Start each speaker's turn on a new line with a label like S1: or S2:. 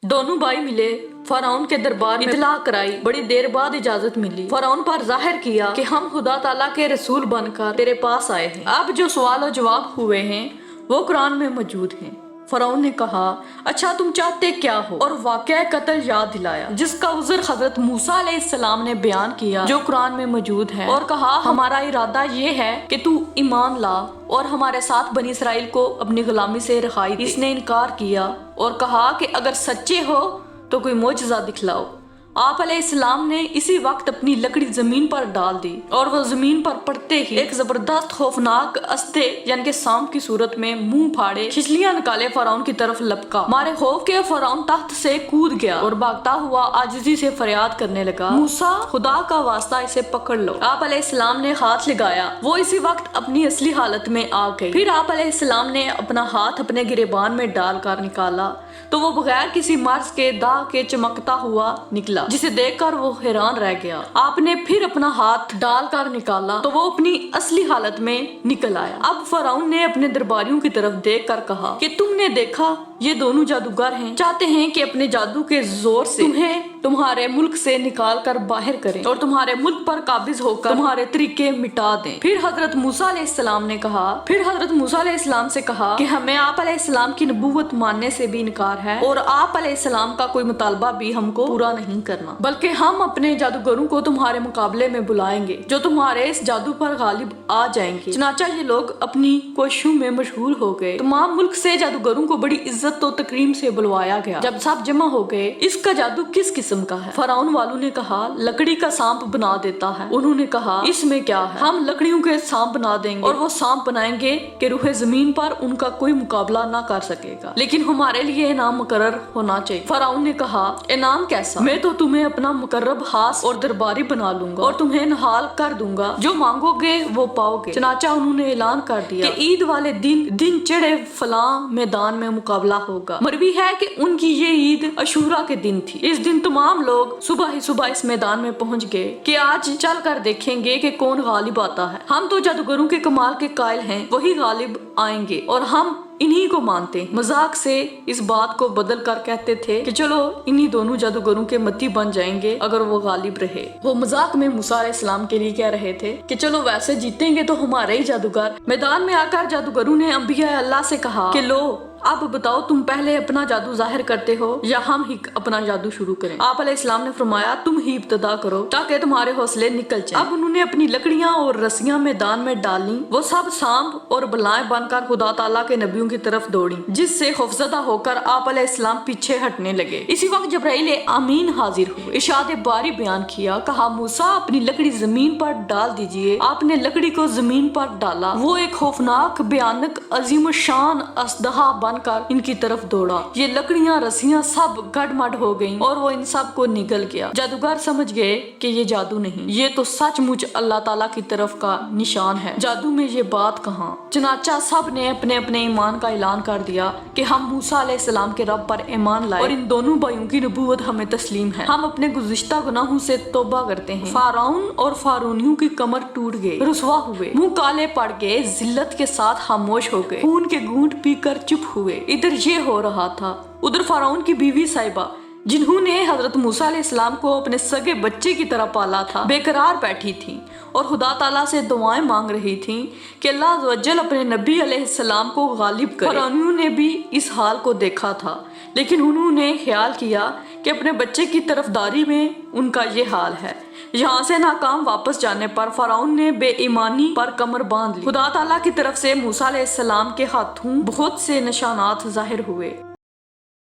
S1: دونوں بھائی ملے، فرعون کے دربار میں اطلاع کرائی، بڑی دیر بعد اجازت ملی۔ فرعون پر ظاہر کیا کہ ہم خدا تعالیٰ کے رسول بن کر تیرے پاس آئے ہیں۔ اب جو سوال و جواب ہوئے ہیں وہ قرآن میں موجود ہیں۔ فرعون نے کہا اچھا تم چاہتے کیا ہو، اور واقعہ قتل یاد دلایا جس کا عذر حضرت موسیٰ علیہ السلام نے بیان کیا جو قرآن میں موجود ہے، اور کہا ہمارا ارادہ یہ ہے کہ تو ایمان لا اور ہمارے ساتھ بنی اسرائیل کو اپنی غلامی سے رہائی۔ اس نے انکار کیا اور کہا کہ اگر سچے ہو تو کوئی معجزہ دکھلاؤ۔ آپ علیہ السلام نے اسی وقت اپنی لکڑی زمین پر ڈال دی اور وہ زمین پر پڑتے ہی ایک زبردست خوفناک استے یعنی کہ سانپ کی صورت میں منہ پھاڑے کھچلیاں نکالے فرعون کی طرف لپکا۔ مارے خوف کے فرعون تخت سے کود گیا اور بھاگتا ہوا عاجزی سے فریاد کرنے لگا، موسیٰ خدا کا واسطہ اسے پکڑ لو۔ آپ علیہ السلام نے ہاتھ لگایا، وہ اسی وقت اپنی اصلی حالت میں آ گئی۔ پھر آپ علیہ السلام نے اپنا ہاتھ اپنے گریبان میں ڈال کر نکالا تو وہ بغیر کسی مرض کے داغ کے چمکتا ہوا نکلا، جسے دیکھ کر وہ حیران رہ گیا۔ آپ نے پھر اپنا ہاتھ ڈال کر نکالا تو وہ اپنی اصلی حالت میں نکل آیا۔ اب فرعون نے اپنے درباریوں کی طرف دیکھ کر کہا کہ تم نے دیکھا یہ دونوں جادوگر ہیں، چاہتے ہیں کہ اپنے جادو کے زور سے تمہیں تمہارے ملک سے نکال کر باہر کریں اور تمہارے ملک پر قابض ہو کر تمہارے طریقے مٹا دیں۔ پھر حضرت موسیٰ علیہ السلام سے کہا کہ ہمیں آپ علیہ السلام کی نبوت ماننے سے بھی انکار ہے اور آپ علیہ السلام کا کوئی مطالبہ بھی ہم کو پورا نہیں کرنا، بلکہ ہم اپنے جادوگروں کو تمہارے مقابلے میں بلائیں گے جو تمہارے اس جادو پر غالب آ جائیں گے۔ چنانچہ یہ لوگ اپنی کوششوں میں مشغول ہو گئے۔ تمام ملک سے جادوگروں کو بڑی عزت و تکریم سے بلوایا گیا۔ جب سب جمع ہو گئے، اس کا جادو کس قسم کا ہے؟ فرعون والوں نے کہا لکڑی کا سانپ بنا دیتا ہے۔ انہوں نے کہا اس میں کیا ہے، ہم لکڑیوں کے سانپ بنا دیں گے اور وہ سانپ بنائیں گے کہ روح زمین پر ان کا کوئی مقابلہ نہ کر سکے گا، لیکن ہمارے لیے انعام مقرر ہونا چاہیے۔ فرعون نے کہا انعام کیسا؟ میں تو تمہیں اپنا مقرب خاص اور درباری بنا لوں گا اور تمہیں نہال کر دوں گا، جو مانگو گے وہ پاؤ گے۔ چنانچہ انہوں نے اعلان کر دیا کہ عید والے دن چڑھے فلاں میدان میں مقابلہ ہوگا۔ مروی ہے کہ ان کی یہ عید عاشوراء کے دن تھی۔ اس دن تمام لوگ صبح ہی اس میدان میں پہنچ گئے کہ آج چل کر دیکھیں گے کہ کون غالب آتا ہے۔ ہم تو جادوگروں کے کمال کے قائل ہیں، وہی غالب آئیں گے اور ہم انہی کو مانتے ہیں۔ مذاق سے اس بات کو بدل کر کہتے تھے کہ چلو انہی دونوں جادوگروں کے متی بن جائیں گے اگر وہ غالب رہے۔ وہ مذاق میں موسیٰ علیہ السلام کے لیے کہہ رہے تھے کہ چلو ویسے جیتیں گے تو ہمارے ہی جادوگر۔ میدان میں آ کر جادوگروں نے انبیاء اللہ سے کہا کہ لو اب بتاؤ تم پہلے اپنا جادو ظاہر کرتے ہو یا ہم ہی اپنا جادو شروع کریں؟ آپ علیہ السلام نے فرمایا تم ہی ابتدا کرو تاکہ تمہارے حوصلے نکل جائیں۔ اب انہوں نے اپنی لکڑیاں اور رسیاں میدان میں ڈالیں، وہ سب سانپ اور بلائیں بن کر خدا تعالیٰ کے نبیوں کی طرف دوڑیں، جس سے خوفزدہ ہو کر آپ علیہ السلام پیچھے ہٹنے لگے۔ اسی وقت جبرائیل امین حاضر ہوئے، ارشاد باری بیان کیا، کہا موسیٰ اپنی لکڑی زمین پر ڈال دیجئے۔ آپ نے لکڑی کو زمین پر ڈالا، وہ ایک خوفناک بھیانک عظیم الشان اژدہا بن کر ان کی طرف دوڑا۔ یہ لکڑیاں رسیاں سب گڈ مڈ ہو گئیں اور وہ ان سب کو نگل گیا۔ جادوگر سمجھ گئے کہ یہ جادو نہیں، یہ تو سچ مچ اللہ تعالیٰ کی طرف کا نشان ہے، جادو میں یہ بات کہاں۔ چنانچہ سب نے اپنے اپنے ایمان کا اعلان کر دیا کہ ہم موسیٰ علیہ السلام کے رب پر ایمان لائے اور ان دونوں بھائیوں کی نبوت ہمیں تسلیم ہے، ہم اپنے گزشتہ گناہوں سے توبہ کرتے ہیں۔ فرعون اور فارونیوں کی کمر ٹوٹ گئے، رسوا ہوئے، منہ کالے پڑ گئے، ذلت کے ساتھ خاموش ہو گئے، خون کے گھونٹ پی کر چپ ہوئے۔ ادھر یہ ہو رہا تھا، ادھر فرعون کی بیوی صاحبہ جنہوں نے حضرت موسیٰ علیہ السلام کو اپنے سگے بچے کی طرح پالا تھا بے قرار بیٹھی تھیں اور خدا تعالیٰ سے دعائیں مانگ رہی تھیں کہ اللہ عز و جل اپنے نبی علیہ السلام کو غالب کرے۔ فرعونیوں نے بھی اس حال کو دیکھا تھا، لیکن انہوں نے خیال کیا کہ اپنے بچے کی طرفداری میں ان کا یہ حال ہے۔ یہاں سے ناکام واپس جانے پر فرعون نے بے ایمانی پر کمر باندھ لی۔ خدا تعالیٰ کی طرف سے موسیٰ علیہ السلام کے ہاتھوں بہت سے نشانات ظاہر ہوئے۔